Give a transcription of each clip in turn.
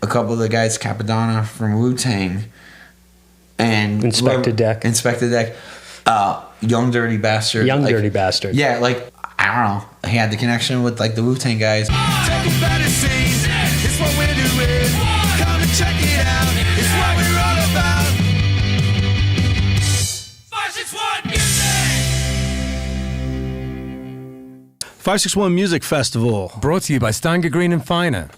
a couple of the guys, Capadonna from Wu-Tang, and Inspector Deck. Young Dirty Bastard. Dirty Bastard. Yeah, like, I don't know. He had the connection with, like, the Wu-Tang guys. It's what we're doing. Come and check it out. It's what we're all about. 561 Music! 561 Music Festival. Brought to you by Stenger, Greene and Feiner.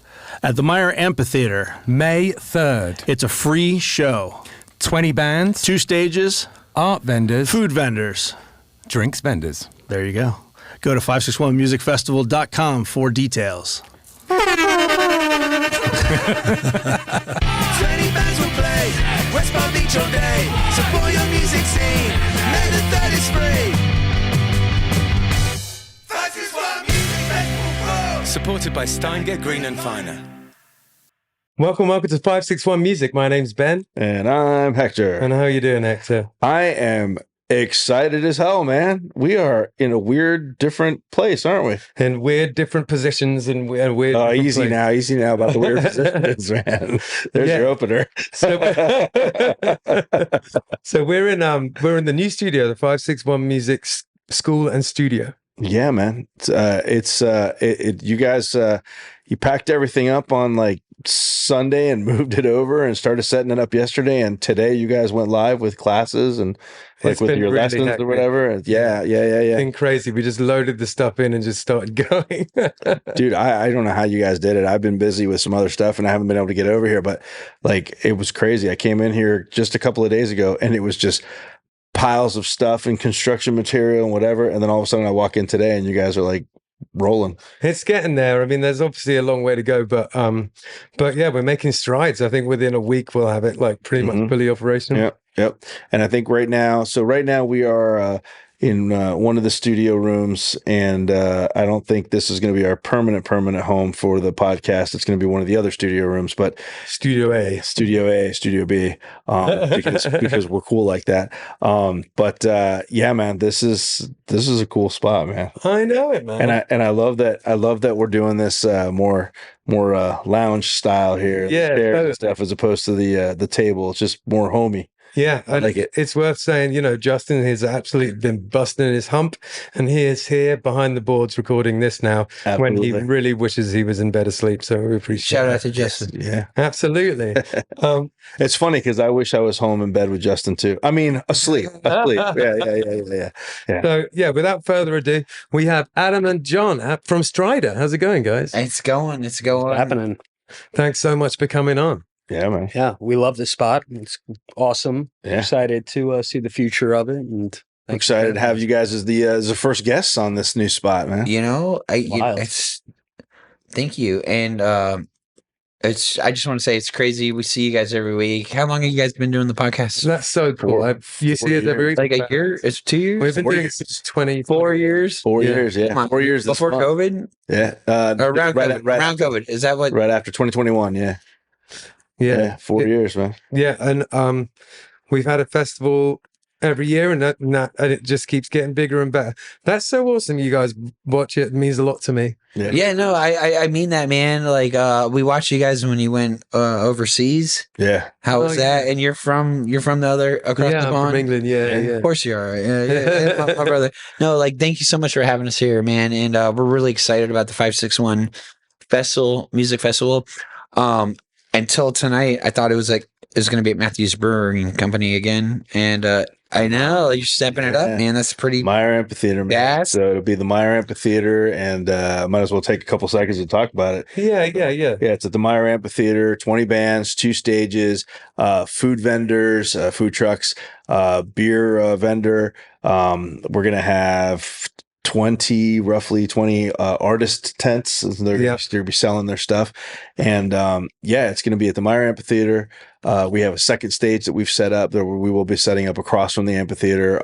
At the Meyer Amphitheater. May 3rd. It's a free show. 20 bands. 2 stages. Art vendors. Food vendors. Drinks vendors. There you go. Go to 561musicfestival.com for details. 20 bands will play West Palm Beach all day. Support your music scene. May the 3rd is free. 561 Music Festival. Supported by Stenger, Greene and Feiner. Welcome to 561 Music. My name's Ben. And I'm Hector. And how are you doing, Hector? I am excited as hell, man. We are in a weird, different place, aren't we? In weird, different positions and weird. Oh, easy now about the weird positions, man. There's your opener. So we're in the new studio, the 561 Music School and Studio. Yeah, man. You guys, you packed everything up on like Sunday and moved it over and started setting it up yesterday. And today you guys went live with classes and like with your really lessons hectic. Or whatever. Yeah. It's been crazy. We just loaded the stuff in and just started going. Dude, I don't know how you guys did it. I've been busy with some other stuff and I haven't been able to get over here, but like it was crazy. I came in here just a couple of days ago and it was just piles of stuff and construction material and whatever. And then all of a sudden I walk in today and you guys are like rolling. It's getting there. I mean, there's obviously a long way to go, but yeah, we're making strides. I think within a week we'll have it like pretty much fully operational. Yep. And I think right now we are in one of the studio rooms, and I don't think this is going to be our permanent home for the podcast. It's going to be one of the other studio rooms, but Studio A, Studio B, because we're cool like that. But yeah, man, this is a cool spot, man. I know it, man. And I love that we're doing this more lounge style here. Yeah, and stuff as opposed to the table. It's just more homey. Yeah, I like it. It's worth saying, Justin has absolutely been busting his hump, and he is here behind the boards recording this now. Absolutely. When he really wishes he was in bed asleep. So we appreciate Shout out to Justin. Yeah, absolutely. It's funny because I wish I was home in bed with Justin too. I mean, asleep. Yeah. So yeah, without further ado, we have Adam and John from Stryder. How's it going, guys? It's going. It's happening. Thanks so much for coming on. Yeah, man. Yeah, we love this spot. It's awesome. Yeah. Excited to see the future of it, and I'm excited to have you guys as the first guests on this new spot, man. Thank you, and I just want to say it's crazy. We see you guys every week. How long have you guys been doing the podcast? That's so cool. You see it every week, like a year? It's 2 years. We've been doing it since 24 years. 4 years, yeah. 4 years before COVID. Yeah, around COVID. Is that what? Right after 2021. Yeah, 4 years, man. Yeah, and we've had a festival every year, and it just keeps getting bigger and better. That's so awesome. You guys watch it. It means a lot to me. Yeah, no, I mean that, man. Like, we watched you guys when you went overseas. Yeah, how was that? And you're from the other across the pond. I'm from England. Yeah. Of course you are. Yeah. my brother. No, like, thank you so much for having us here, man. And we're really excited about the 561 Music Festival. Until tonight, I thought it was going to be at Matthew's Brewing Company again, and I know you're stepping it up, man. That's pretty Meyer Amphitheater, man. Yeah. So it'll be the Meyer Amphitheater, and might as well take a couple seconds to talk about it. Yeah. Yeah, it's at the Meyer Amphitheater. 20 bands, 2 stages, food vendors, food trucks, beer vendor. We're gonna have roughly 20 artist tents. They're going to be selling their stuff. And it's going to be at the Meyer Amphitheater. We have a second stage that we've set up there where we will be setting up across from the amphitheater,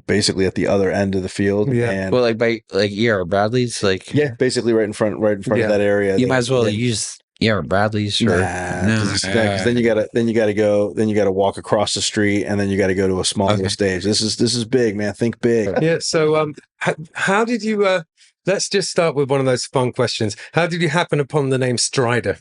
basically at the other end of the field. Yeah. And well, like by E.R. Bradley's, like, yeah, basically right in front of that area. You might as well use E.R. Bradley's. Because then you gotta go walk across the street, and then you got to go to a smaller stage. This is big, man. Think big. Yeah. So how did you? Let's just start with one of those fun questions. How did you happen upon the name Stryder?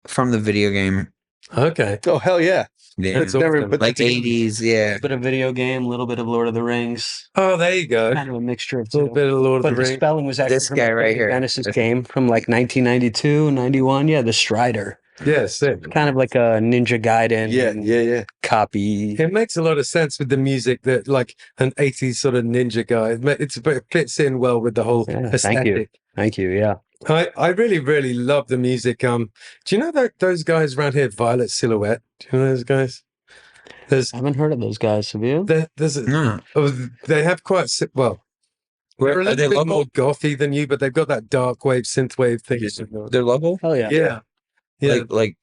from the video game. Okay. Oh hell yeah! Yeah. That's Never awesome. put that Like together. 80s, yeah. Bit of video game, a little bit of Lord of the Rings, Oh, there you go. kind of a mixture of A little two. bit of Lord of But the the Rings. spelling was actually This from guy a right Sega here. Genesis game from like 1992, 91. Yeah, the Stryder. Yeah, sick. Kind of like a Ninja Gaiden Yeah. copy. It makes a lot of sense with the music that like an 80s sort of ninja guy. It fits in well with the whole Yeah, aesthetic. Thank you. Yeah. I really, really love the music. Do you know that those guys around here, Violet Silhouette? Do you know those guys? There's I haven't heard of those guys. Have you? there's a, No. they have quite well. They're a Are little they bit local? more gothy than you, but they've got that dark wave, synth wave thing. They're local? Oh yeah. Yeah. Like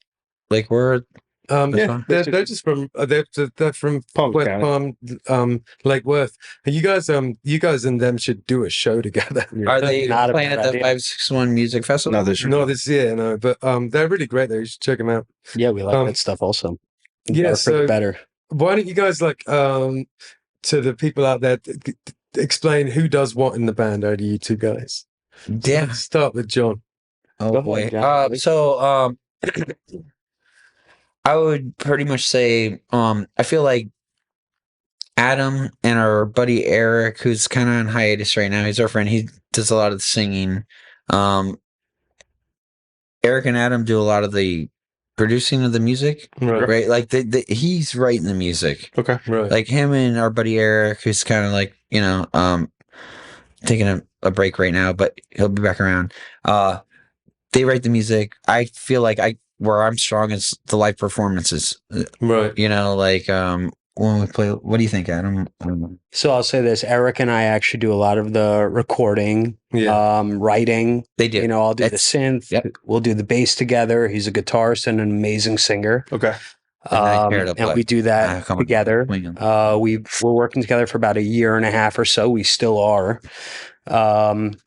where? This Yeah, one? they're just from they're from Palm West County. Palm, Lake Worth. And you guys and them should do a show together. Are they Not a playing bad at the idea. 561 Music Festival? No, there's Not this year, no, but they're really great. Though you should check them out. Yeah, we like Um, that stuff also. yeah, Darker, so- the better. Why don't you guys to the people out there explain who does what in the band? Out of you two guys, Yeah. Let's start with John. Oh Go boy. ahead, John. I would pretty much say I feel like Adam and our buddy Eric, who's kind of on hiatus right now, he's our friend. He does a lot of the singing. Eric and Adam do a lot of the producing of the music, right? Like he's writing the music. okay. Right. Like him and our buddy Eric, who's kind of like, taking a break right now, but he'll be back around. They write the music. I feel like where I'm strong is the live performances. Right. When we play, what do you think, Adam? So I'll say this: Eric and I actually do a lot of the recording, Yeah. writing. They do. I'll do the That's- synth. yep. We'll do the bass together. He's a guitarist and an amazing singer. Okay. And I care to And play. we do I that come on, together. swing 'em. We're working together for about a year and a half or so. We still are.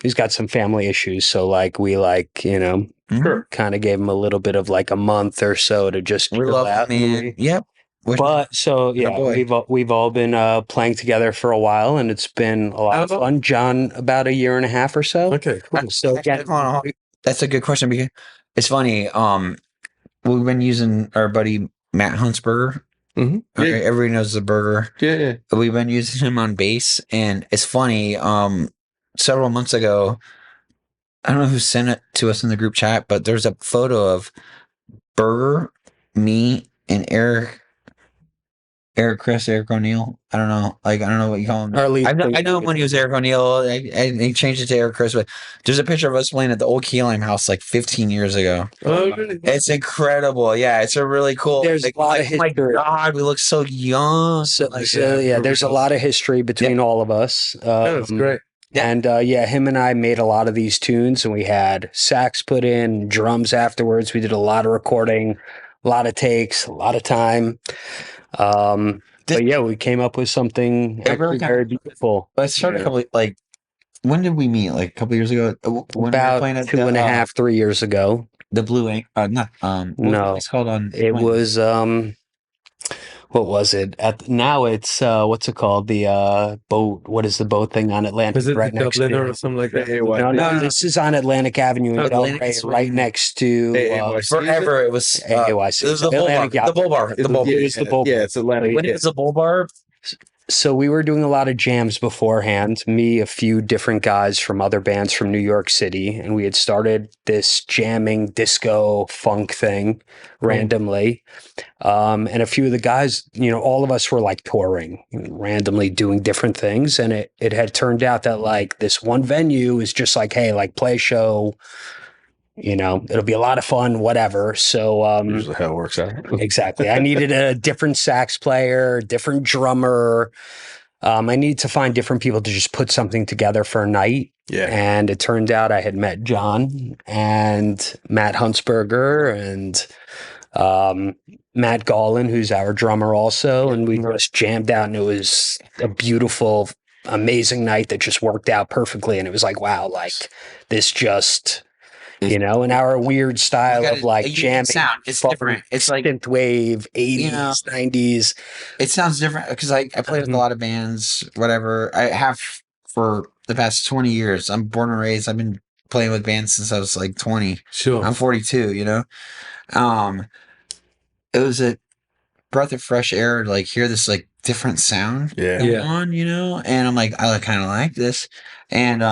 He's got some family issues, so Mhm. kind of gave him a little bit of like a month or so to just We chill love out. him, man. Yep. But so yeah, boy. we've all been playing together for a while, and it's been a lot of How long? fun. John, about a year and a half or so. Okay. Cool. So again, Hold on. That's a good question because it's funny. We've been using our buddy Matt Huntsberger. Mhm. Yeah. Everybody knows the burger. Yeah. We've been using him on bass, and it's funny. Several months ago, I don't know who sent it to us in the group chat, but there's a photo of Burger, me, and Eric O'Neill. I don't know. I don't know what you call him. Our lead I know him when he was Eric O'Neill. And he changed it to Eric Chris. But there's a picture of us playing at the old Keyline house like 15 years ago. Oh, really? It's incredible. Yeah, it's a really cool. There's a lot of oh my history. God, we look so young. There's a lot of history between all of us. That's great. And him and I made a lot of these tunes, and we had sax put in, drums afterwards. We did a lot of recording, a lot of takes, a lot of time. But yeah, we came up with something It really actually very beautiful. But it started a couple when did we meet? Like a couple years ago? When we were About playing at 2.5, 3 years ago. the Blue Ink. Not No. it's called on. It was what was it? Now it's what's it called? The boat. What is the boat thing on Atlantic? Was it right the next Dubliner to or something like that? No, this is on Atlantic Avenue in Atlantic Delray, Swing. right next to Forever. It was AYC. It was the Bull Bar. Atlantic Yacht. The Bull Bar. The Bull Bar. It was the Bull Bar. Yeah, it's Atlantic. When it was the Bull Bar, So we were doing a lot of jams beforehand. Me, a few different guys from other bands from New York City, and we had started this jamming disco funk thing randomly. And a few of the guys, all of us were like touring, randomly doing different things. And it had turned out that like this one venue is just like, hey, like play a show. It'll be a lot of fun, whatever. So Usually how it works out. exactly. I needed a different sax player, different drummer. I needed to find different people to just put something together for a night. Yeah. And it turned out I had met John and Matt Huntsberger and Matt Gallin, who's our drummer also. And we just jammed out, and it was a beautiful, amazing night that just worked out perfectly. And it was like, wow, like this just... in our weird style of like jamming sound. It's funk, different. It's like synth wave, 80s, 90s. it sounds different because I play with a lot of bands. Whatever I have for the past 20 years. I'm born and raised. I've been playing with bands since I was like 20. Sure. I'm 42, you know? It was a breath of fresh air to like hear this like different sound going on, you know? And I'm like, I kind of like this. And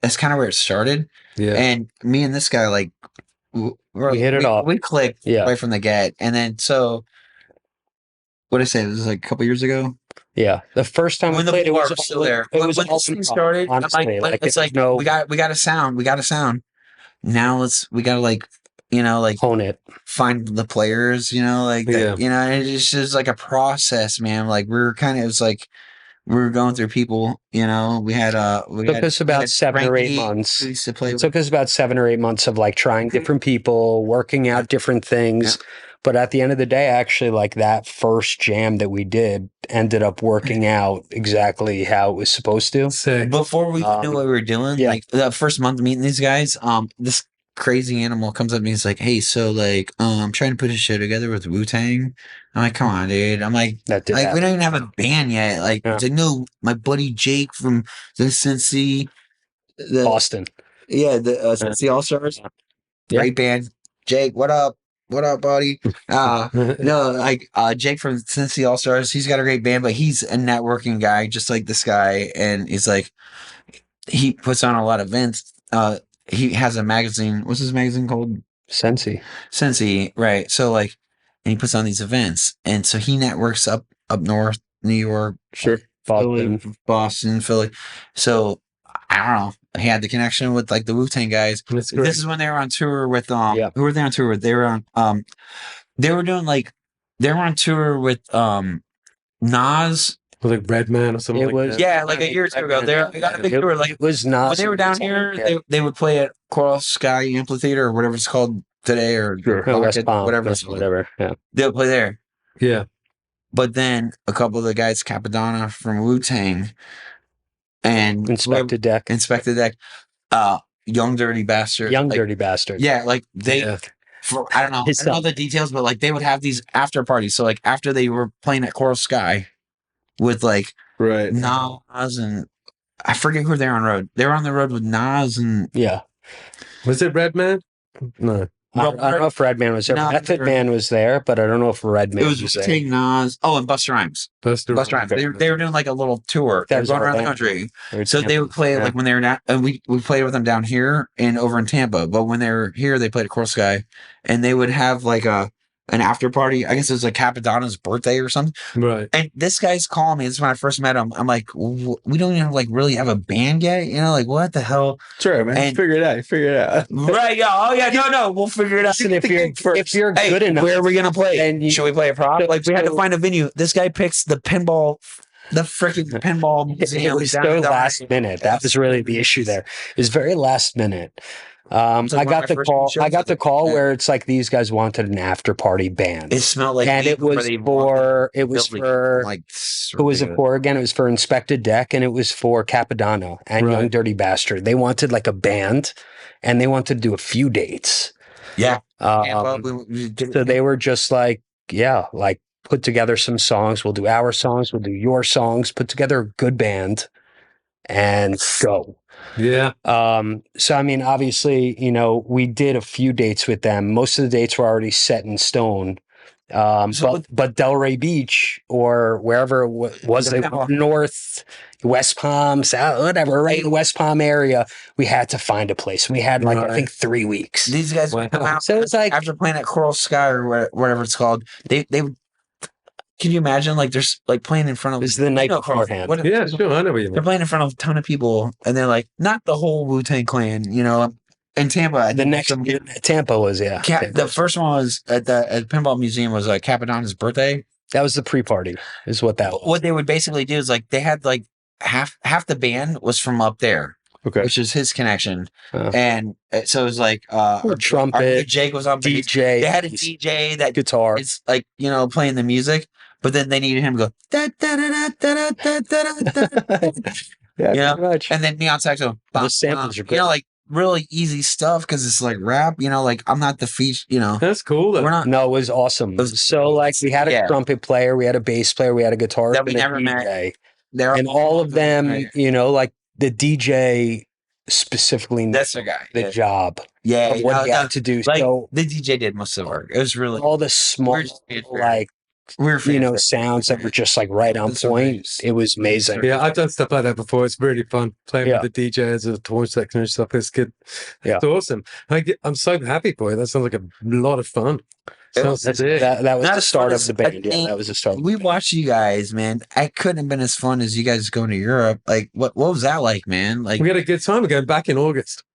that's kind of where it started. Yeah. And me and this guy, like, we hit it off. We clicked right from the get. And then, so what did I say? It was like a couple years ago. Yeah, the first time When we played, the it was was still there. It was when this thing started. honestly, I'm like, it's like we got a sound. We got a sound. Now we gotta like, you know, like hone it. Find the players. You know, like that, you know, and it's just like a process, man. Like it was like we were going through people. You know, we had took us about 7 or 8 months. It took us about 7 or 8 months of like trying different people, working out different things. Yeah. But at the end of the day, actually, like that first jam that we did ended up working out exactly how it was supposed to. Sick. Before we knew what we were doing, like the first month meeting these guys, this crazy animal comes up to me. He's like, "Hey, so like, I'm trying to put a show together with Wu-Tang." I'm like, "Come on, dude." I'm like, we don't even have a band yet. Like, it's like, no, my buddy Jake from the Cincy, Boston, the Cincy All Stars, great band. Jake, what up? What up, buddy? No, like Jake from Cincy All Stars. He's got a great band, but he's a networking guy, just like this guy. And he's like, he puts on a lot of events. He has a magazine. What's his magazine called? Cincy, right? So like, and he puts on these events, and so he networks up north, New York, Boston, Philly. So I don't know. He had the connection with like the Wu-Tang guys. This is when they were on tour with who were they on tour with? They were on they were on tour with Nas. Like Redman or something. It was like a year or two ago. They got a big tour. Like it was Nas. When they were down here, they would play at Coral Sky Amphitheater or whatever it's called today, or West Palm, whatever. Yeah, they would play there. Yeah. But then a couple of the guys, Capadonna from Wu-Tang, and Inspected Deck, Young Dirty Bastard. Dirty Bastard. Yeah, like they, I don't know the details, but like they would have these after parties. So like after they were playing at Coral Sky with like Nas and I forget who they're on road. They were on the road with Nas and was it Redman? No. I don't know if Redman was there. Method Man was there, but I don't know if Redman was there. It was Nas. Oh, and Busta Rhymes. Busta Rhymes. They were doing like a little tour. They were going around the country. So they would play like when they were down, and we played with them down here and over in Tampa. But when they were here, they played at Coral Sky, and they would have like an after party. I guess it was like Capadonna's birthday or something. Right. And this guy's calling me. This is when I first met him. I'm like, we don't even like really have a band yet. You know, like what the hell? Sure, man. And figure it out. Right. Yeah. Oh yeah. No. We'll figure it out. Listen, if you're good enough, where are we gonna play? Should we play a prop? Like we had to find a venue. This guy picks the freaking pinball museum. It was so last minute. That was really the issue there. It was very last minute. I got the call where it's like these guys wanted an after party band. It smelled like, and it was for who was it for again? It was for Inspected Deck, and it was for Capadonna and Young Dirty Bastard. They wanted like a band, and they wanted to do a few dates. Yeah. So they were just like, like put together some songs. We'll do our songs. We'll do your songs. Put together a good band, and go. Yeah. So I mean, obviously, you know, we did a few dates with them. Most of the dates were already set in stone. But Delray Beach or wherever it was, north, West Palm, south, whatever, right in the West Palm area, we had to find a place. We had like I think 3 weeks. These guys would come out. So it's like after playing at Coral Sky or whatever it's called, they would. Can you imagine, like, they're like playing in front of... This is the night beforehand. Yeah, sure, I know what you mean. They're playing in front of a ton of people, and they're like, not the whole Wu-Tang Clan, you know. In Tampa... Tampa was, the first one was at the Pinball Museum was Capadonna's birthday. That was the pre-party, is what that was. What they would basically do is, like, they had, like, half the band was from up there. Okay. Which is his connection. And so it was like... trumpet. Jake was on DJ. They had a DJ that... Guitar. It's like, you know, playing the music. But then they needed him to go da da da da da da da da. Yeah, pretty much. And then neon saxo. The samples are great. You know, like really easy stuff because it's like rap. You know, like I'm not the feature. You know, that's cool. We're not. No, it was awesome. So like we had a trumpet player, we had a bass player, we had a guitar that we never met. And all of them, you know, like the DJ specifically That's the guy. the job Yeah, of what he had to do. Like So the DJ did most of the work. It was really all the small, We're just being fair. like, we're sounds that were just like right on That's so point. nice. It was amazing. Yeah, I've done stuff like that before. It's really fun playing Yeah. with the DJs and the torch section and stuff. It's good. Yeah. It's awesome. I'm so happy for you. That sounds like a lot of fun. Sounds sick. That was Not the as start fun of the as- band. Yeah, that was the start. We watched you guys, man. I couldn't have been as fun as you guys going to Europe. Like, what was that like, man? Like, We had a good time. We're going back in August.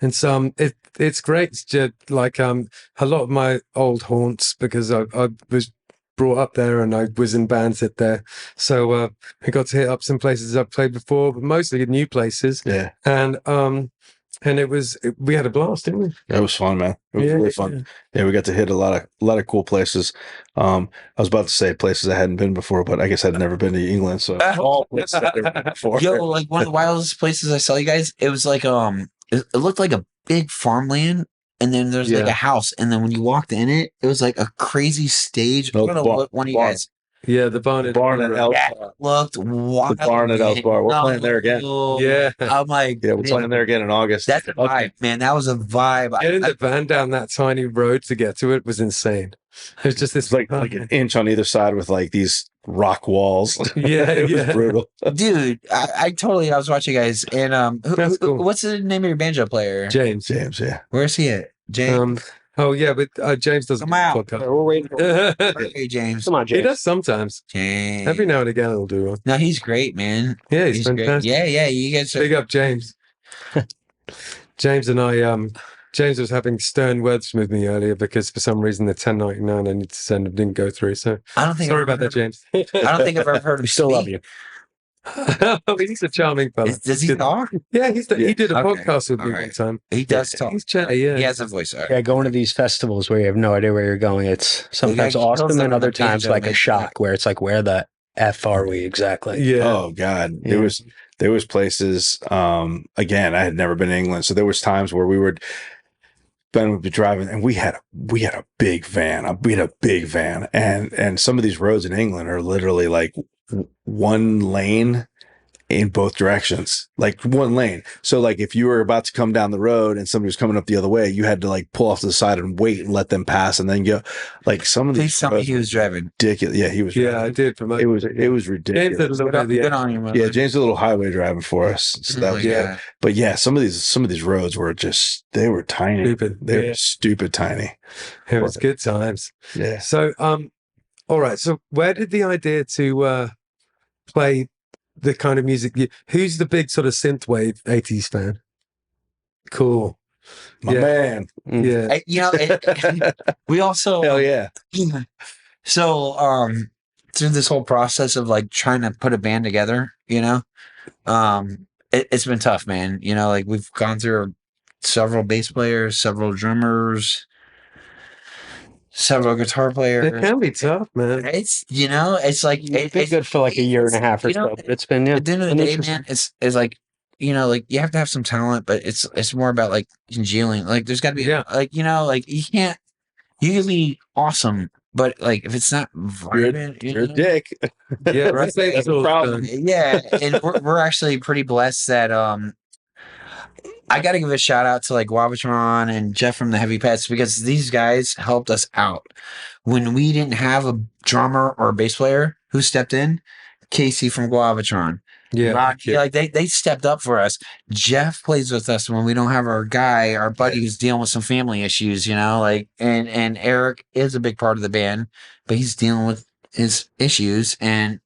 And so it's great. It's just like a lot of my old haunts because I was brought up there and I was in bands there. So I got to hit up some places I've played before, but mostly new places. Yeah. And we had a blast, didn't we? That was fun, man. It was really fun. Yeah, we got to hit a lot of cool places. I was about to say places I hadn't been before, but I guess I'd never been to England, so all places I've never been before. yo, like one of the wildest places I saw you guys. It was like it looked like a big farmland, and then there's like Yeah. a house, and then when you walked in it, it was like a crazy stage. I No, don't know barn- what one of you barn. guys Yeah, the barn. Barn at Elf that Bar. looked wild. The barn at Elf Bar. We're playing there again. Yeah. I'm like, Yeah, we're playing there again in August. that's a vibe, man. That was a vibe. Getting the van down that tiny road to get to it was insane. It was just this It's like an inch on either side with like these rock walls. Yeah, It was yeah. brutal. Dude, I was watching you guys, and That's cool. what's the name of your banjo player? James. James, yeah. Where's he at? James. Oh yeah, but James doesn't Come out. podcast. We're waiting. Hey, James. Come on, He James. does sometimes. James. Every now and again he'll do one. No, he's great, man. Yeah, he's great. fantastic. Yeah. You guys are Big up James. James and I James was having stern words with me earlier because for some reason the 1099 I need to send him didn't go through. So I don't think sorry I've about that, ever- James. I don't think I've ever heard him. We still love speak. you. He's a charming fella. Does he Good. talk? Yeah, he did a Okay. podcast with me All one right. time. He does talk. He's chatty, yeah. He has a voice. All right. Yeah, going to these festivals where you have no idea where you're going. It's sometimes guy kills awesome, them and on other the times banjo, like man. a shock where it's like, where the F are we exactly? Yeah. Oh God. Yeah. There was places, again, I had never been to England. So there was times where Ben would be driving and we had a big van. We had a big van. And some of these roads in England are literally like one lane in both directions, like one lane. So like if you were about to come down the road and somebody was coming up the other way, you had to like pull off to the side and wait and let them pass and then go. Like some of Please these tell me roads he were was driving. ridiculous. Yeah, he was. Yeah, I driving. did. It was James did ridiculous. a little bit of the Good on you, man. Yeah, James did a little highway driving for us. So that was Oh my good. God. But yeah, some of these roads were they were tiny. Stupid. They Yeah. were stupid tiny. It was good times. Yeah. So all right. So where did the idea to play the kind of music who's the big sort of synthwave 80s fan? Cool. My Yeah. man. Yeah. You know, we also Hell yeah. So through this whole process of like trying to put a band together, you know, it's been tough, man. You know, like we've gone through several bass players, several drummers, several guitar players. It can be tough, man. It's it's like It's been good for like a year and a half or you know, so. But it's been At the end of the been day, interesting. man, it's like like you have to have some talent, but it's more about like congealing. Like there's got to be Yeah. like like you can't. You can be awesome, but like if it's not vibrant, You're a dick. Yeah, Right. that's the all problem. done. yeah, and we're actually pretty blessed that I got to give a shout out to like Guavatron and Jeff from the Heavy Pets because these guys helped us out when we didn't have a drummer or a bass player who stepped in. Casey from Guavatron, Yeah. Rocky, like they stepped up for us. Jeff plays with us when we don't have our guy, our buddy who's dealing with some family issues, like and Eric is a big part of the band, but he's dealing with his issues and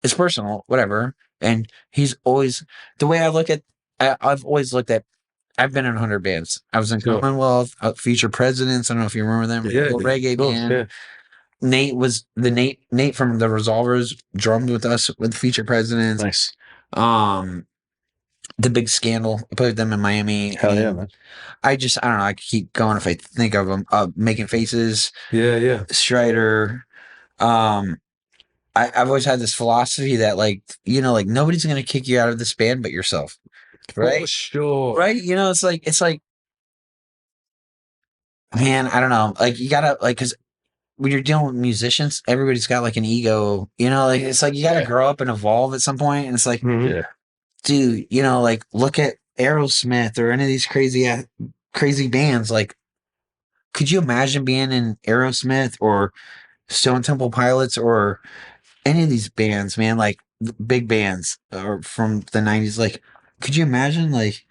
it's personal, whatever. And he's always the way I've always looked at. I've been in 100 bands. I was in Cool. Commonwealth, Future Presidents. I don't know if you remember them. Yeah, Little reggae of course, band. yeah. Nate was Nate from the Resolvers drummed with us with Future Presidents. Nice. The Big Scandal. I played with them in Miami. Hell yeah, and man. I don't know. I could keep going if I think of them. Making Faces, Yeah. Stryder. I've always had this philosophy that like nobody's gonna kick you out of this band but yourself. Right? For sure. Right? It's like man, I don't know. Like you gotta because when you're dealing with musicians, everybody's got like an ego, it's like you gotta grow up and evolve at some point. And it's like, Mhm. Yeah. dude, like look at Aerosmith or any of these crazy bands. Like, could you imagine being in Aerosmith or Stone Temple Pilots or any of these bands, man? Like big bands or from the '90s. Like, could you imagine? Like,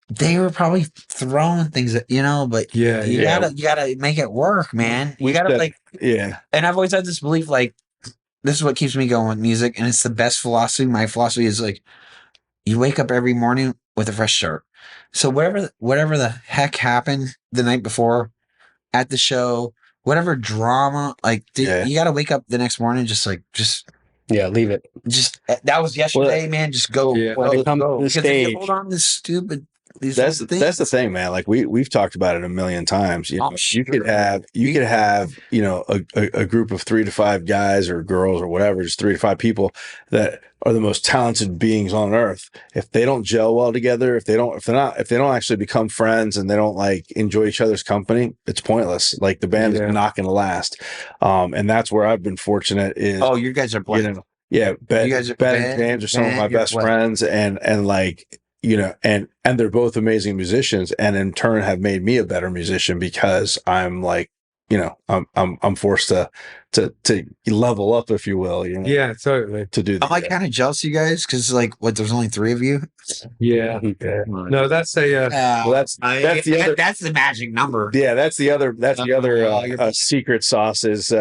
they were probably throwing things at, but Yeah, you yeah. gotta make it work, man. You We gotta said- like, Yeah. and I've always had this belief, like, this is what keeps me going with music, and it's the best philosophy. My philosophy is like, you wake up every morning with a fresh start. So whatever the heck happened the night before at the show, whatever drama, like Yeah. you got to wake up the next morning just leave it. that was yesterday, man. Just go. Yeah. When it comes to the Because if stage, you hold on to these That's little things, the thing, man. Like we've talked about it a million times. You know, Oh, you could have a group of 3 to 5 guys or girls or whatever, just 3 to 5 people that are the most talented beings on earth. If they don't gel well together, if they don't actually become friends and they don't like enjoy each other's company, it's pointless. Like the band is not going to last. And that's where I've been fortunate is, oh, you guys are blessed. Ben, You guys are- Ben and James are some of my you're best blessed. friends, and like, and they're both amazing musicians, and in turn have made me a better musician because I'm like, I'm forced to level up, if you will, Yeah, totally. to do I'm that. like kind of jealous of you guys because like there's only 3 of you. Yeah. No, that's a Well, that's the other. That's the magic number. Yeah, that's the other you're- secret sauce is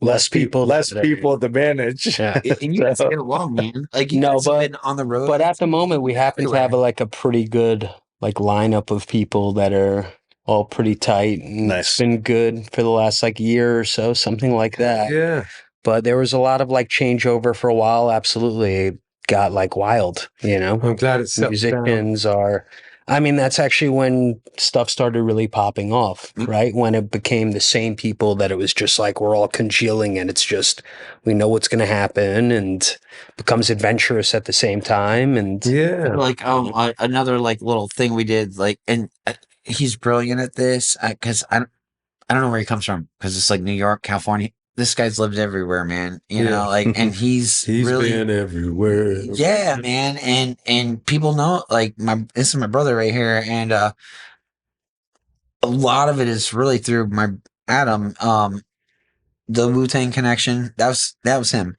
Less people to manage. Yeah. And you guys get along, man. Like you No, guys have but- been on the road. But at the moment, we happen to have a pretty good lineup of people that are all pretty tight. And Nice. It's been good for the last year or so, something like that. yeah. But there was a lot of changeover for a while. Absolutely, it got wild. I'm glad it's settled down. Musicians are. I mean, that's actually when stuff started really popping off, right? When it became the same people that it was just we're all congealing and it's just, we know what's going to happen and becomes adventurous at the same time. And Yeah. like another little thing we did and he's brilliant at this because I don't know where he comes from because it's New York, California. This guy's lived everywhere, man. And he's really been everywhere. yeah, man. And people know this is my brother right here, and a lot of it is really through my Adam. The Wu-Tang connection. That was him.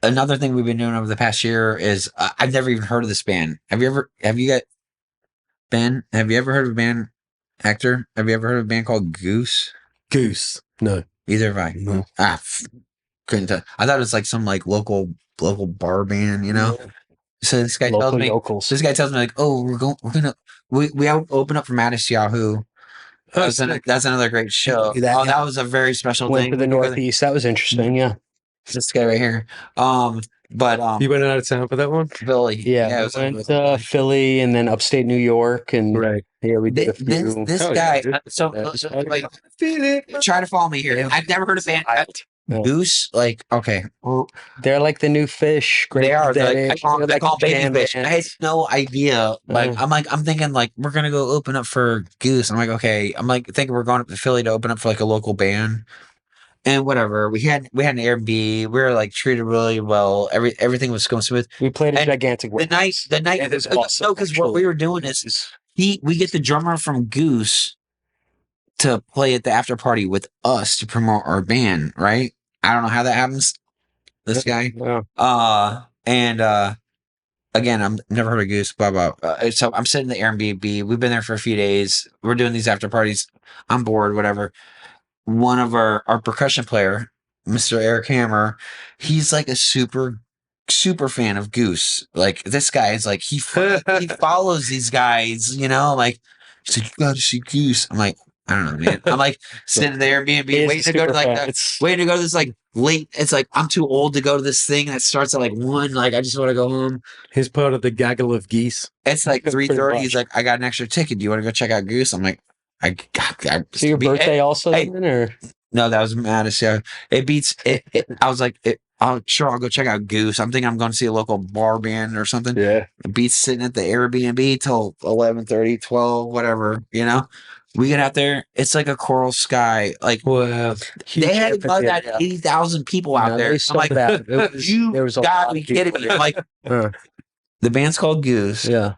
Another thing we've been doing over the past year is I've never even heard of this band. Have you got Ben? Have you ever heard of a band? Hector, have you ever heard of a band called Goose? Goose. No. Either have I. No. Couldn't tell. I thought it was some local bar band, So this guy tells local me, yokels. oh, we open up for Mattis Yahoo. That's another great show. That was a very special Went thing. to the Northeast. That was interesting. Yeah. This guy right here. But You went out of town for that one? Billy. Yeah. it was Went to Philly and then upstate New York. And Right. yeah, we did a few. This Hell guy. yeah, Try to follow me here. I've never heard of band. Goose. Okay. Well, They're the new fish. Great they are. Day. I call them baby jam fish. I had bands. no idea. I'm thinking we're gonna go open up for Goose. I'm okay. I'm thinking we're going up to Philly to open up for a local band. And whatever. We had an Airbnb. We were treated really well. Everything was going smooth. We played a And gigantic The night It is awesome, no, because what we were doing is we get the drummer from Goose to play at the after party with us to promote our band, right? I don't know how that happens. This guy. Yeah. Again, I'm never heard of Goose, blah blah. So I'm sitting in the Airbnb. We've been there for a few days. We're doing these after parties. I'm bored, whatever. One of our percussion player, Mr. Eric Hammer, he's a super fan of Goose. This guy is he follows these guys, he's you gotta see Goose. I'm I don't know, man. I'm sitting there, Airbnb, waiting to go to waiting to go to this late. It's I'm too old to go to this thing that starts at 1. I just want to go home. He's part of the gaggle of geese. It's 3:30. He's I got an extra ticket. Do you want to go check out Goose? I'm So your birthday also then, or no, that was Mattis. Yeah, it beats it. I was I'll go check out Goose. I'm thinking I'm going to see a local bar band or something. Yeah. It beats sitting at the Airbnb till 11:30, 12, whatever. We get out there. It's a coral sky. Wow. They had about 80,000 people out there. I'm There was a you lot gotta of be people kidding me. there. The band's called Goose, Yeah.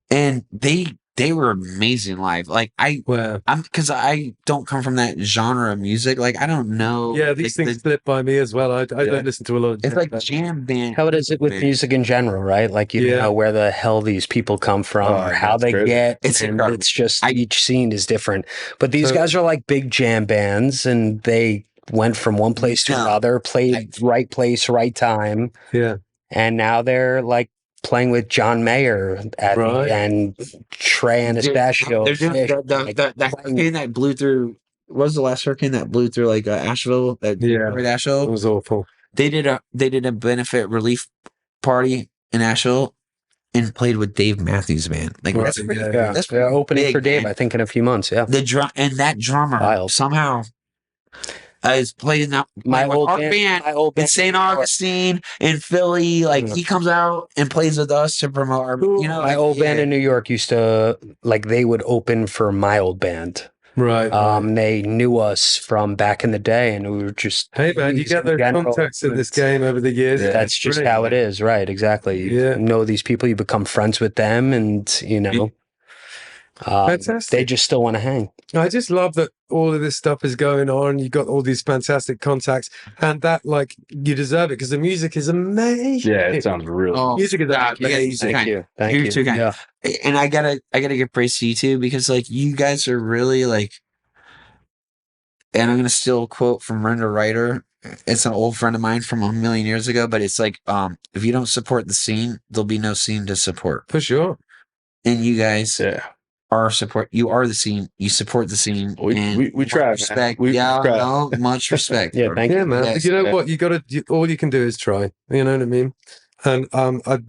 and they were amazing live. Like Wow. because I don't come from that genre of music. Like I don't know. Yeah, these like, things slip by me as well. I don't listen to a lot of it's like jazz. jam band. How is it with music in general, right? Like you Yeah. know where the hell these people come from Oh, or how that's they crazy. get. It's and incredible. it's just I- each scene is different. But these So- guys are like big jam bands, and they went from one place to No. another, played right place, right time, Yeah. and now they're like playing with John Mayer Right. and Trey Anastasio. They're doing Fish, the like, hurricane that blew through. What was the last hurricane that blew through like Asheville? That Yeah. destroyed It Asheville. was awful. They did a benefit relief party in Asheville and played with Dave Matthews Band. Like Right, that's pretty, yeah, Yeah, that's they're pretty opening big, for Dave, man. I think, in a few months. Yeah. The drum and that drummer Wild. somehow is playing that My playing with old our band- band my old in band- St. Augustine in Philly. Like Yeah. he comes out and plays with us to promote our, you know, My like, old band yeah. in New York used to like they would open for my old band. Right. They knew us from back in the day, and we were just Hey man, you music get those in general. contacts in this game over the years. Yeah. That's just Great. how it is, right? Exactly. You Yeah. know these people, you become friends with them, and you know, Fantastic. they just still want to hang. I just love that all of this stuff is going on. You got all these fantastic contacts, and that like you deserve it because the music is amazing. Yeah, it sounds really. Oh, Music is God, you guys are amazing. kind. Thank You're you. too kind. Yeah. And I gotta give praise to you too because like you guys are really like, and I'm gonna steal a quote from Brenda Ryder. It's an old friend of mine from a million years ago, but it's like, if you don't support the scene, there'll be no scene to support. For sure. And you guys Yeah, are support. You are the scene. You support the scene. and we much try, man. respect. We yeah, try. no, much respect. Yeah, thank Yeah, you. man. Yes. You know Yeah. what? You got to. All you can do is try. You know what I mean? And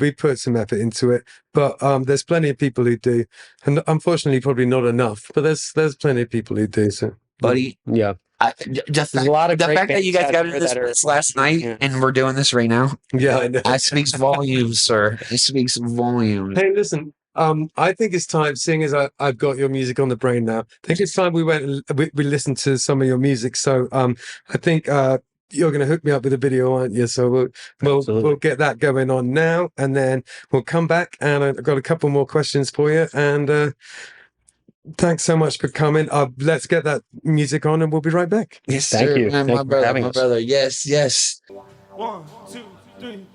we put some effort into it, but there's plenty of people who do, and unfortunately, probably not enough. But there's plenty of people who do. So, Buddy. Yeah. Just There's a lot of the great fact that you bands guys out got there into this that are- this last night Yeah. and we're doing this right now, yeah, I know. that speaks volumes, sir. It speaks volumes. Hey, listen. I think it's time, seeing as I've got your music on the brain now. I think it's time we went and we listened to some of your music. So I think you're going to hook me up with a video, aren't you? So we'll get that going on now, and then we'll come back. And I've got a couple more questions for you. And thanks so much for coming. Let's get that music on, and we'll be right back. Yes, Thank sir. you. Man, Thank my you for brother, having my us. brother. Yes, yes. 1, 2, 3.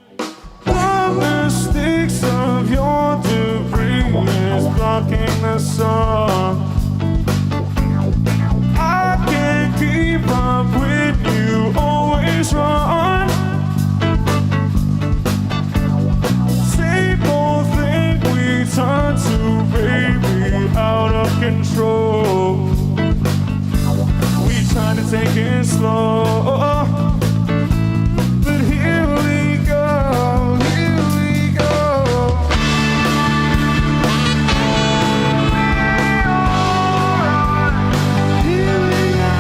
The mistakes of your debris is blocking the sun. I can't keep up with you, always run. Same old thing we turn to, baby, out of control. We try to take it slow. But here we go, here we go. Here we go.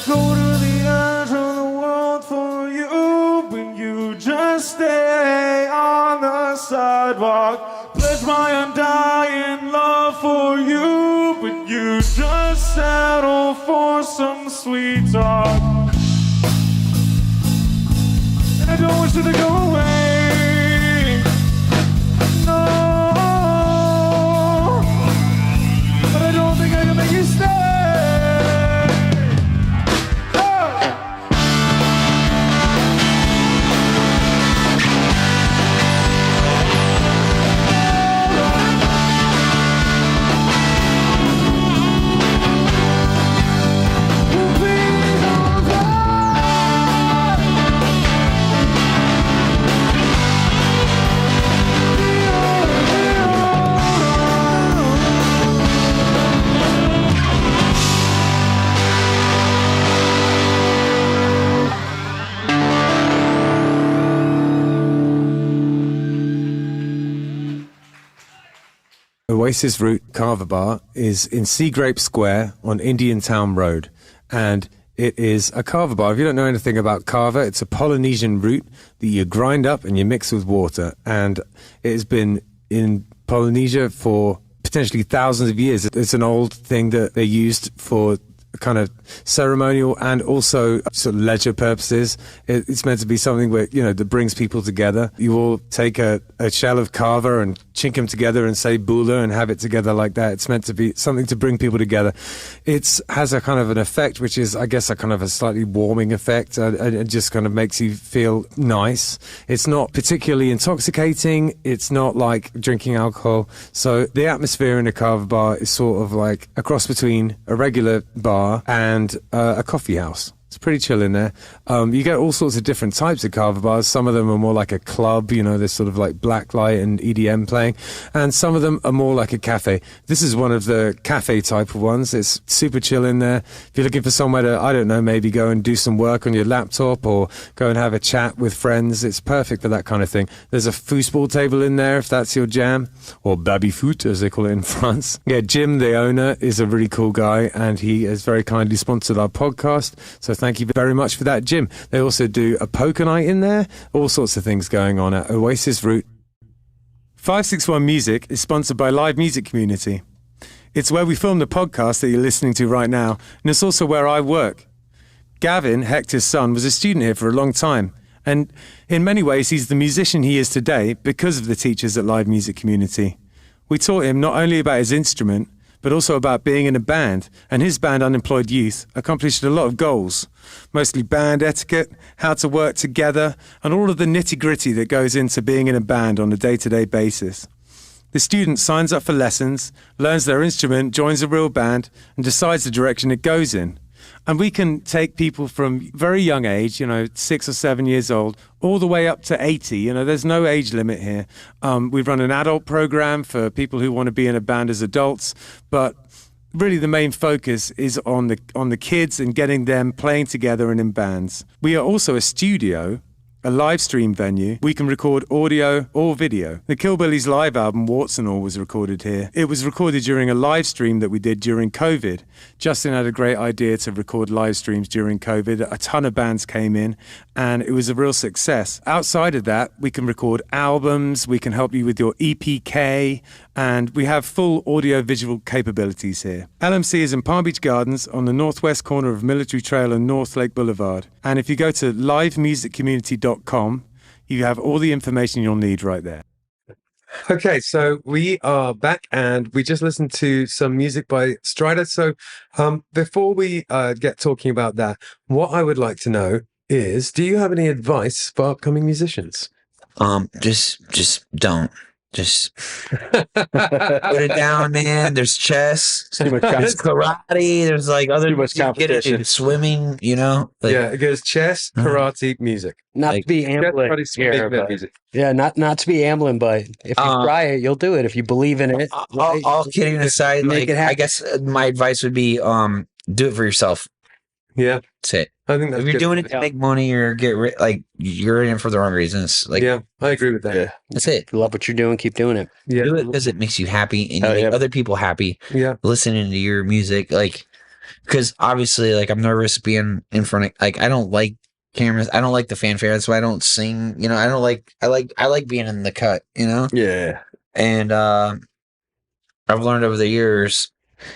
Go to the edge of the world for you, but you just stay on the sidewalk. Pledge my undying love for you, but you just settle for some sweet talk. And I don't want you to go away, no, but I don't think I can make you stay. Oasis Root Carver Bar is in Seagrape Square on Indian Town Road, and it is a carver bar. If you don't know anything about carver, it's a Polynesian root that you grind up and you mix with water, and it has been in Polynesia for potentially thousands of years. It's an old thing that they used for kind of ceremonial and also sort of leisure purposes. It's meant to be something where, you know, that brings people together. You all take a shell of carver and chink them together and say bula and have it together like that. It's meant to be something to bring people together. It has a kind of an effect, which is, I guess, a kind of a slightly warming effect. It just kind of makes you feel nice. It's not particularly intoxicating. It's not like drinking alcohol. So the atmosphere in a carver bar is sort of like a cross between a regular bar and a coffee house. It's pretty chill in there. You get all sorts of different types of carver bars. Some of them are more like a club, you know, there's sort of like black light and EDM playing, and some of them are more like a cafe. This is one of the cafe type of ones. It's super chill in there. If you're looking for somewhere to, I don't know, maybe go and do some work on your laptop or go and have a chat with friends, it's perfect for that kind of thing. There's a foosball table in there if that's your jam, or baby-foot as they call it in France. Yeah, Jim, the owner, is a really cool guy, and he has very kindly sponsored our podcast, so thank you very much for that, Jim. They also do a poker night in there, all sorts of things going on at Oasis Root. 561 Music is sponsored by Live Music Community. It's where we film the podcast that you're listening to right now, and it's also where I work. Gavin, Hector's son, was a student here for a long time, and in many ways he's the musician he is today because of the teachers at Live Music Community. We taught him not only about his instrument, but also about being in a band, and his band Unemployed Youth accomplished a lot of goals, mostly band etiquette, how to work together, and all of the nitty-gritty that goes into being in a band on a day-to-day basis. The student signs up for lessons, learns their instrument, joins a real band, and decides the direction it goes in. And we can take people from very young age, 6 or 7 years old, all the way up to 80. There's no age limit here. We run an adult program for people who want to be in a band as adults, but really the main focus is on the kids and getting them playing together and in bands. We are also a studio, a live stream venue. We can record audio or video. The Killbillies live album, Warts and All, was recorded here. It was recorded during a live stream that we did during COVID. Justin had a great idea to record live streams during COVID. A ton of bands came in, and it was a real success. Outside of that, we can record albums, we can help you with your EPK, and we have full audio-visual capabilities here. LMC is in Palm Beach Gardens on the northwest corner of Military Trail and North Lake Boulevard. And if you go to livemusiccommunity.com, you have all the information you'll need right there. Okay, so we are back and we just listened to some music by Stryder. So before we get talking about that, what I would like to know is, do you have any advice for upcoming musicians? Just don't. Just put it down, man. There's chess, Too much there's karate, there's like other Too much competition. swimming, Yeah, it goes chess, karate, music. Not Like, to be Chess, ambling karate, swimming, here, but music. yeah, not to be ambling, but if you try it, you'll do it. If you believe in it, all kidding aside, Make like it happen. I guess my advice would be do it for yourself. Yeah, That's it. I think that's If you're good. doing it to make money or get like you're in it for the wrong reasons. Like Yeah, I agree with that. Yeah. that's it. if you love what you're doing, keep doing it. Yeah, Do it because it makes you happy and you Hell make yeah. other people happy yeah. listening to your music. Like because obviously, like, I'm nervous being in front of, like, I don't like cameras. I don't like the fanfare. That's why I don't sing. You know, I like being in the cut. You know, Yeah. and I've learned over the years,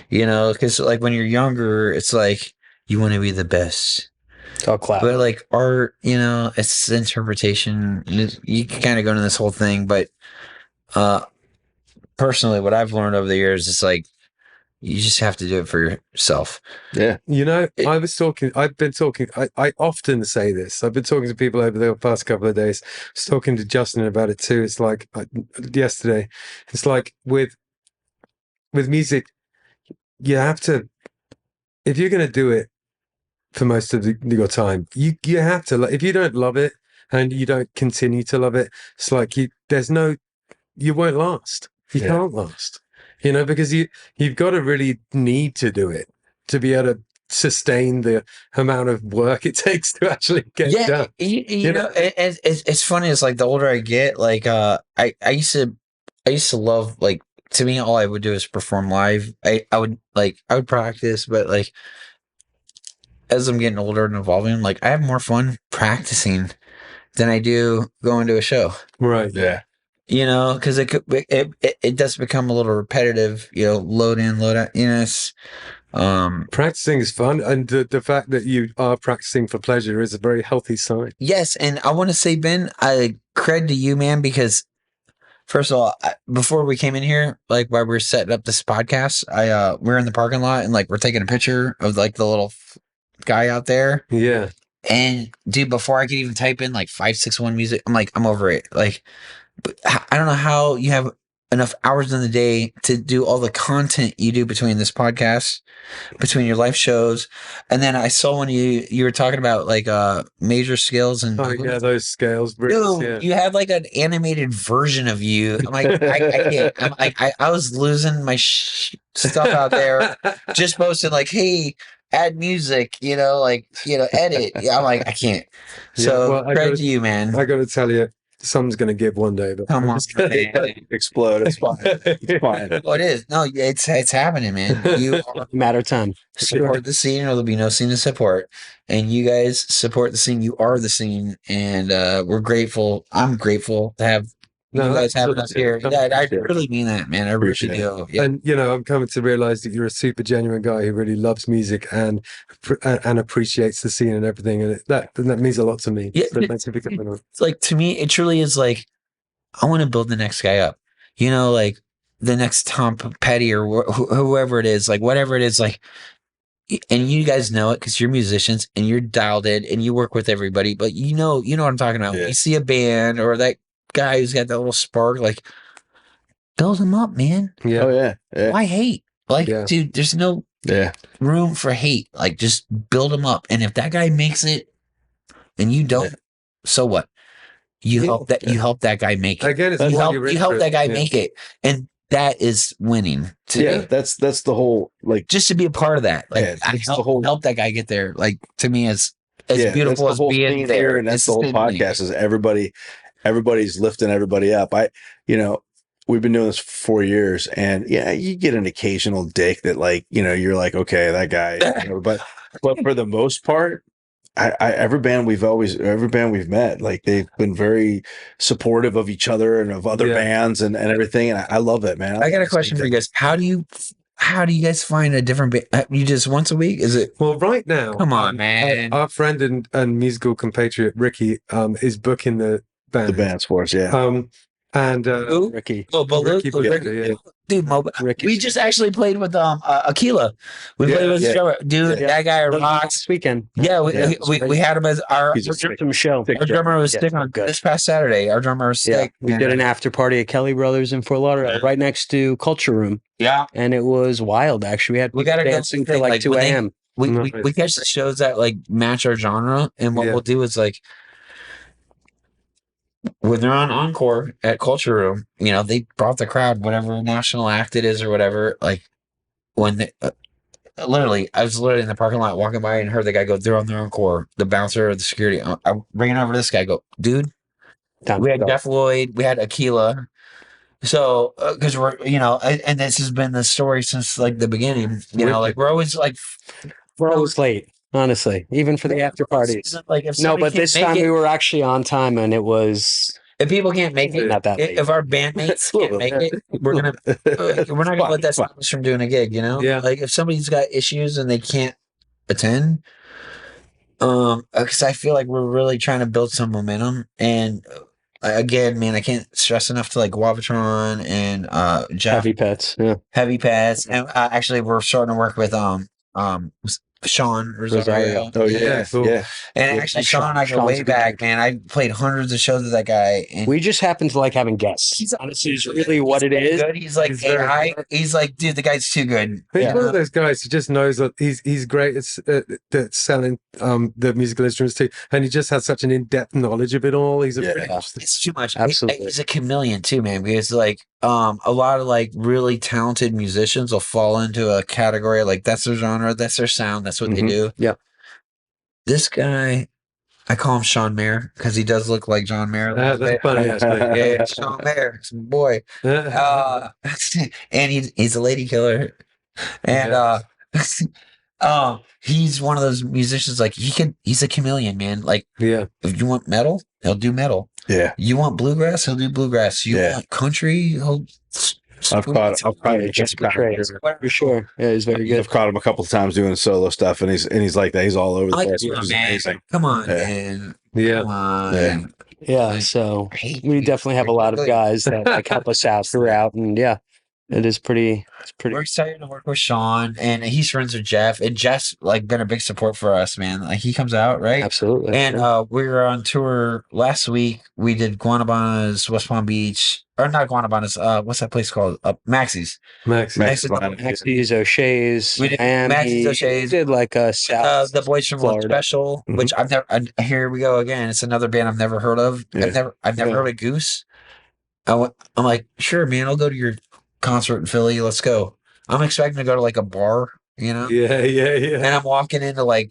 you know, because like when you're younger, it's like you want to be the best. I'll clap. But like art, you know, it's interpretation. You can kind of go into this whole thing, but personally, what I've learned over the years is like you just have to do it for yourself. Yeah. You know, I've been talking, I often say this. I've been talking to people over the past couple of days. I was talking to Justin about it too. It's like yesterday, it's like with music, you have to, if you're going to do it for most of your time, you have to, like, if you don't love it and you don't continue to love it, it's like you won't last. You can't last. You know, because you've got to really need to do it to be able to sustain the amount of work it takes to actually get done. You know, it's funny. It's like the older I get, like I used to love, like, to me, all I would do is perform live. I would practice, but like as I'm getting older and evolving, like I have more fun practicing than I do going to a show. Right. Yeah. You know, because it does become a little repetitive. You know, load in, load out. You know, it's, practicing is fun, and the fact that you are practicing for pleasure is a very healthy sign. yes. And I want to say, Ben, I cred to you, man, because first of all, before we came in here, like while we were setting up this podcast, we're in the parking lot and like we're taking a picture of like the little guy out there. Yeah. And dude, before I could even type in like 561 music, I'm like, I'm over it. Like, I don't know how you have enough hours in the day to do all the content you do between this podcast, between your live shows. And then I saw when you were talking about like major scales and those scales. dude, you had like an animated version of you. I'm like, I can't. I'm like, I was losing my stuff out there, just posting like, hey, add music, you know, like, you know, edit. Yeah, I'm like, I can't. So credit to you, man. I got to tell you, something's going to give one day, but come on, man. Explode. It's fine. It's fine. Oh, it is. No, it's happening, man. You Matter of time. support the scene, or there'll be no scene to support. And you guys support the scene. You are the scene, and we're grateful. I'm grateful to have you guys having us here. Yeah, I really mean that, man. I really do. Yeah. And you know, I'm coming to realize that you're a super genuine guy who really loves music and appreciates the scene and everything, and that means a lot to me. Yeah, So thanks for coming on. It's like, to me, it truly is like, I want to build the next guy up. You know, like the next Tom Petty or whoever it is, like whatever it is, like. And you guys know it because you're musicians and you're dialed in and you work with everybody. But you know what I'm talking about. When you see a band or that guy who's got that little spark, like, build him up, man. Yeah. Oh yeah. Why hate? Like, dude, there's no room for hate. Like, just build him up. And if that guy makes it and you don't, so what? You help that guy make it. Again, it's you help that guy make it. And that is winning. That's the whole, like, just to be a part of that. Like, help that guy get there. Like, to me, as beautiful as being there. Here, and that's the whole podcast is everybody's lifting everybody up. We've been doing this for 4 years, and you get an occasional dick that, like, you're like, okay, that guy, but for the most part, every band we've met, like, they've been very supportive of each other and of other bands and everything. And I love it, man. I got a question for you guys. How do you guys find a different band? You just once a week? Is it? Well, right now, come on, man. Our friend and musical compatriot Ricky is booking the band. The bands for us, Ricky. Oh, but Ricky, dude, we just actually played with Aquila. We played with his drummer. Dude, that guy rocks. This weekend. Yeah, we had him as our Michelle. Our drummer was sick on this past Saturday. Our drummer was sick. We did an after party at Kelly Brothers in Fort Lauderdale, right next to Culture Room. Yeah, and it was wild. Actually, we got to dancing till like 2 a.m. We catch the shows that like match our genre, and what we'll do is like, when they're on Encore at Culture Room, they brought the crowd, whatever national act it is or whatever. Like, when they, I was literally in the parking lot walking by and heard the guy go, they're on their Encore. The bouncer or the security, I'm bringing over this guy. Go, dude. We had Jeff Lloyd, we had Aquila, So, because we're, and this has been the story since like the beginning, like we're always like, We're always late, honestly, even for the after parties. like if No, somebody but can't this make time it, we were actually on time, and it was if people can't make it, not that late. if our bandmates can't make it, we're not gonna let that stop us from doing a gig. Yeah. Like if somebody's got issues and they can't attend, because I feel like we're really trying to build some momentum. And again, man, I can't stress enough to like Guavatron and Jeff heavy pets. Yeah, Heavy Pass, and actually we're starting to work with Sean Rosario. Oh yeah, cool. yeah. And Yeah, actually, and Sean and I go Sean's way a good back, dude. man. I played hundreds of shows with that guy. And we just happen to like having guests. Honestly, is really what it is. good. He's like He's very AI. good. He's like, dude, the guy's too good. He's Yeah. one of those guys who just knows that he's great at selling the musical instruments too, and he just has such an in-depth knowledge of it all. He's a Yeah. pretty It's too much. Absolutely. He's a chameleon too, man. Because like, a lot of like really talented musicians will fall into a category like that's their genre, that's their sound, that's what they Mhm. do. Yeah. This guy, I call him Sean Mayer because he does look like John Mayer. a little that's bit. funny actually. Yeah, Sean Mayer, it's my boy. And he's a lady killer. And he's one of those musicians like he's a chameleon, man. Like yeah. if you want metal, he'll do metal. Yeah. You want bluegrass, he'll do bluegrass. You Yeah. want country, he'll I've caught Just portrayed for sure. Yeah, he's very good. I've caught him a couple of times doing solo stuff, and he's like that. He's all over the like, place. come which on, is man. amazing. Come on, Yeah. man. Yeah. Come on. Yeah. Yeah, so I hate we you. definitely have a lot of guys that like help us out throughout, and yeah, it's pretty. We're excited to work with Sean, and he's friends with Jeff, and Jeff's like been a big support for us, man. Like he comes out, right? Absolutely. And we were on tour last week. We did Guanabanas, West Palm Beach, or not Guanabanas. What's that place called? Maxie's. Max. Maxie's, O'Shea's, We did Miami. Maxie's, O'Shea's. We did like a South. The boys from Florida. Special, which I've never. Here we go again. It's another band I've never heard of. Yeah. I've never heard of Goose. I'm like, sure, man. I'll go to your concert in Philly. Let's go. I'm expecting to go to like a bar, Yeah. and I'm walking into like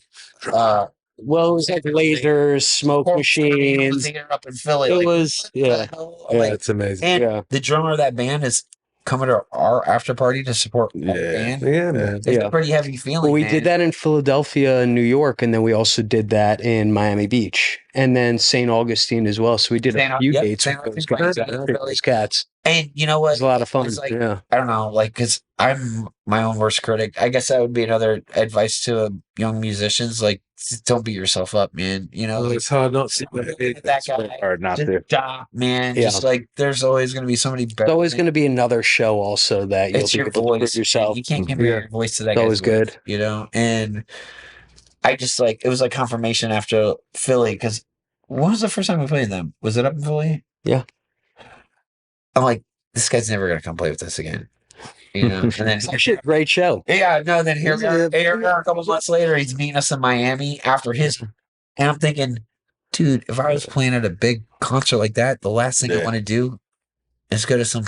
Well, it was like lasers, smoke machines. up in Philly. It like, was what the yeah. hell? I'm Yeah, like, it's amazing. and Yeah. the drummer of that band is coming to our after party to support our Yeah. band. Yeah, man. It's Yeah. a pretty heavy feeling. Well, we man. did that in Philadelphia and New York, and then we also did that in Miami Beach, and then St. Augustine as well. So we did a few dates St. with those Augustine, guys. Philly. Those cats. And you know It what? was a lot of fun. It's like, Yeah. I don't know, like, because I'm my own worst critic. I guess that would be another advice to young musicians. Like, don't beat yourself up, man. Oh, Like, it's hard not to. that guy, Hard not just to. stop, man. Yeah. Just like, there's always going to be somebody better. There's always than going to be another show also that you'll it's be your able to voice. prove yourself. You can't compare Yeah. your voice to that It's guy's always voice, good. And I just like, it was like confirmation after Philly, because when was the first time we played them? Was it up in Philly? Yeah. I'm like, this guy's never going to come play with us again. And then It's actually a great show. yeah, no, then here we are a couple months later, he's meeting us in Miami after his, and I'm thinking, dude, if I was playing at a big concert like that, the last thing I Yeah. want to do is go to some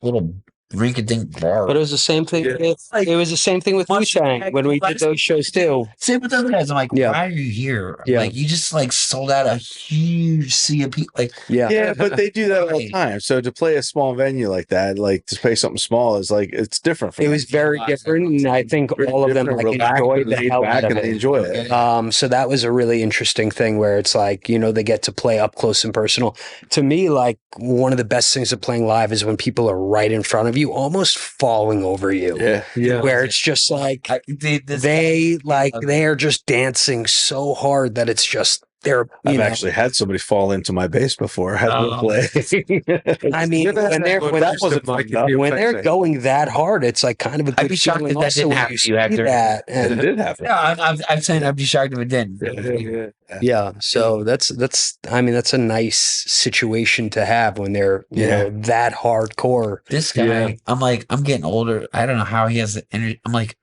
little rink-a-dink bar. But it was the same thing. Yeah. It was the same thing with Wu-Tang when we did those shows too. Same with those guys. I'm like, Yeah. why are you here? Yeah. Like, you just like sold out a huge sea of people. Like, Yeah. Yeah, but they do that all the time. So to play a small venue like that, like to play something small, is like it's different. It was very different, and I think all of them like enjoyed the hell out of and they it. enjoy it. So that was a really interesting thing where it's like, they get to play up close and personal. To me, like one of the best things of playing live is when people are right in front of you, almost falling over you. Yeah, Yeah. Where it's just like they're just dancing so hard that it's just they're I've actually had somebody fall into my bass before. I had to play. I mean, when they're going that hard, it's like kind of a good I'd be shocked feeling if that also didn't when happen you to you, see Hector. that. And it And did happen. yeah, I'm saying I'd be shocked if it didn't. yeah, so that's a nice situation to have when they're that hardcore. This guy, Yeah. I'm like, I'm getting older. I don't know how he has the energy. I'm like,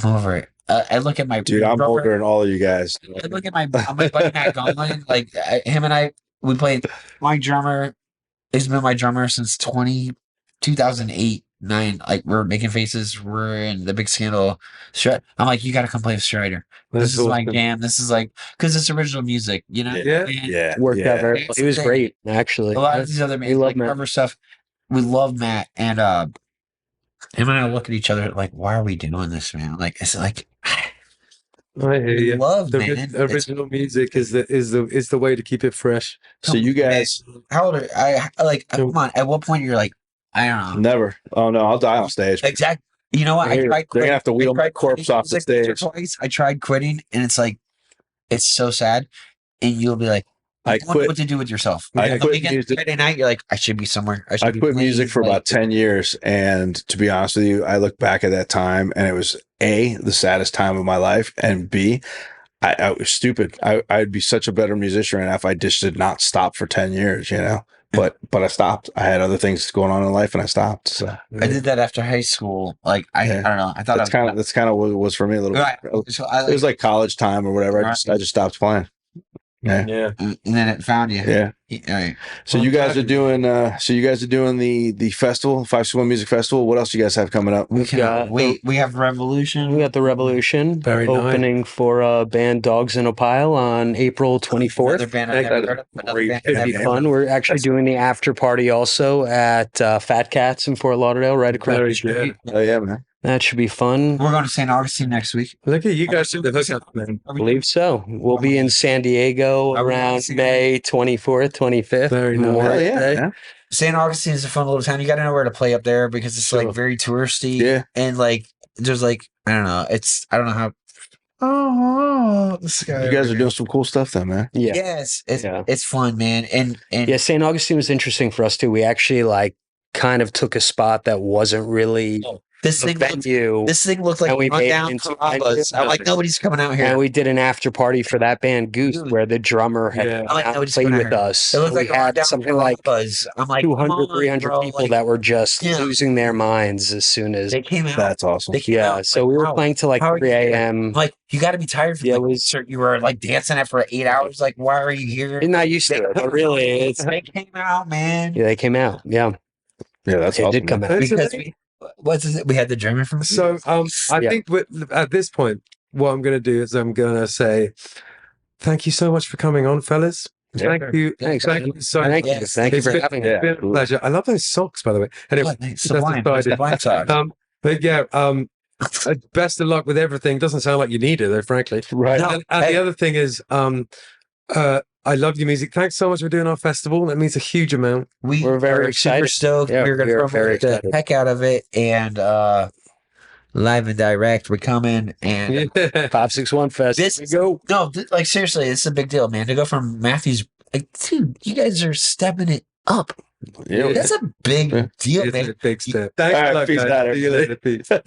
I'm over it. I look at my Dude, I'm drummer- older than all of you guys. I look at my buddy Matt Gomlin. Like him and I, we played. My drummer has been my drummer since 2008, 9. Like we're making faces. We're in the big scandal. I'm like, you got to come play with Stryder. This is my jam. This is like because it's original music, Yeah. And Yeah, Worked yeah. out very well. He was great, actually. a lot of these other We bands love like Matt. cover stuff. love Matt, and him and I look at each other like, why are we doing this, man? Like, it's like I hear we you. love, The man. original music is the way to keep it fresh. So you guys How old are I? Like, come on. At what point you're like, I don't know. never. Oh no, I'll die on stage. Exactly. You know what? I tried They're quitting. gonna have to wheel I my tried corpse quitting off the music once or stage. twice. I tried quitting, and it's like, it's so sad. And you'll be like, I you don't know quit. what to do with yourself. I Like, quit weekend, music. Friday night, you're like, I should be somewhere. I I quit music for about 10 years. And to be honest with you, I look back at that time and it was A, the saddest time of my life, and B, I was stupid. I'd be such a better musician right now if I just did not stop for 10 years, you know? But I stopped. I had other things going on in life and I stopped. So I did that after high school. Like, I don't know. I thought that's kind of what it was for me a little right. bit. So I It was like college time or whatever. I just stopped playing. Yeah. and then it found you. Yeah. Right. So you guys are doing the festival, 561 Music Festival. What else you guys have coming up? We've got we have Revolution. we got the Revolution Very nice. opening for band Dogs in a Pile on April 24th. Another band I've never heard of. Another great. band I've It'd never be heard fun. We're actually doing the after party also at Fat Cats in Fort Lauderdale, right across Very the street. good. Oh yeah, man. That should be fun. We're going to St. Augustine next week. Look at you guys at the hookup, man. I believe so. We'll be in San Diego Are we around gonna see May 24th, 25th. Very nice. Memorial Hell yeah, Day. man. St. Augustine is a fun little town. You got to know where to play up there because it's Sure. like very touristy. Yeah. And like, there's like, I don't know. I don't know how. Oh, this guy. You guys are doing some cool stuff then, man. Yeah. Yes, Yeah. it's fun, man. And Yeah, St. Augustine was interesting for us too. We actually like kind of took a spot that wasn't really this a thing looked, venue. this thing looked like And we run made it down into Carrabba's. I'm like, nobody's coming out here. And we did an after party for that band Goose, Dude. where the drummer had Yeah. come I'm like, out nobody's and played coming out with here. us. It looked And like we had down something like Carrabba's. I'm like, 200, come on, 300 bro. people Like, that were just Yeah. losing their minds as soon as. they came out. That's awesome. They came Yeah, out. so Like, we were wow. playing till like How are you 3 here? a.m. I'm like, you got to be tired from Yeah, the it was- concert. You were like dancing it for 8 hours. Like, why are you here? I'm not used to it, but really, it's They came out, man. yeah, they came out. Yeah, Yeah, that's it awesome. did come man. out. It's Because amazing. we had the German from So I Yeah. think at this point, what I'm going to do is I'm going to say, thank you so much for coming on, fellas. Thank you. Thanks, Thank man. you so Thank much. you. Thank you It's for been- having yeah. me. It's been a pleasure. I love those socks, by the way. Anyway, Sublime. that's Sublime decided. socks. But yeah, best of luck with everything. Doesn't sound like you need it, though, frankly. Right. No. And Hey. the other thing is, I love your music. Thanks so much for doing our festival. That means a huge amount. We're very are super excited. stoked. Yeah, we're going we to are very promote the excited. heck out of it. And live and direct, we're coming. And Yeah. 561 Fest. this, Here we go. no, like seriously, it's a big deal, man. To go from Matthew's, like, dude, you guys are stepping it up. Yeah. That's a big Yeah. deal, It's man. a big step. Thanks All a right, lot, peace guys. out, See you everybody. later. Peace. Take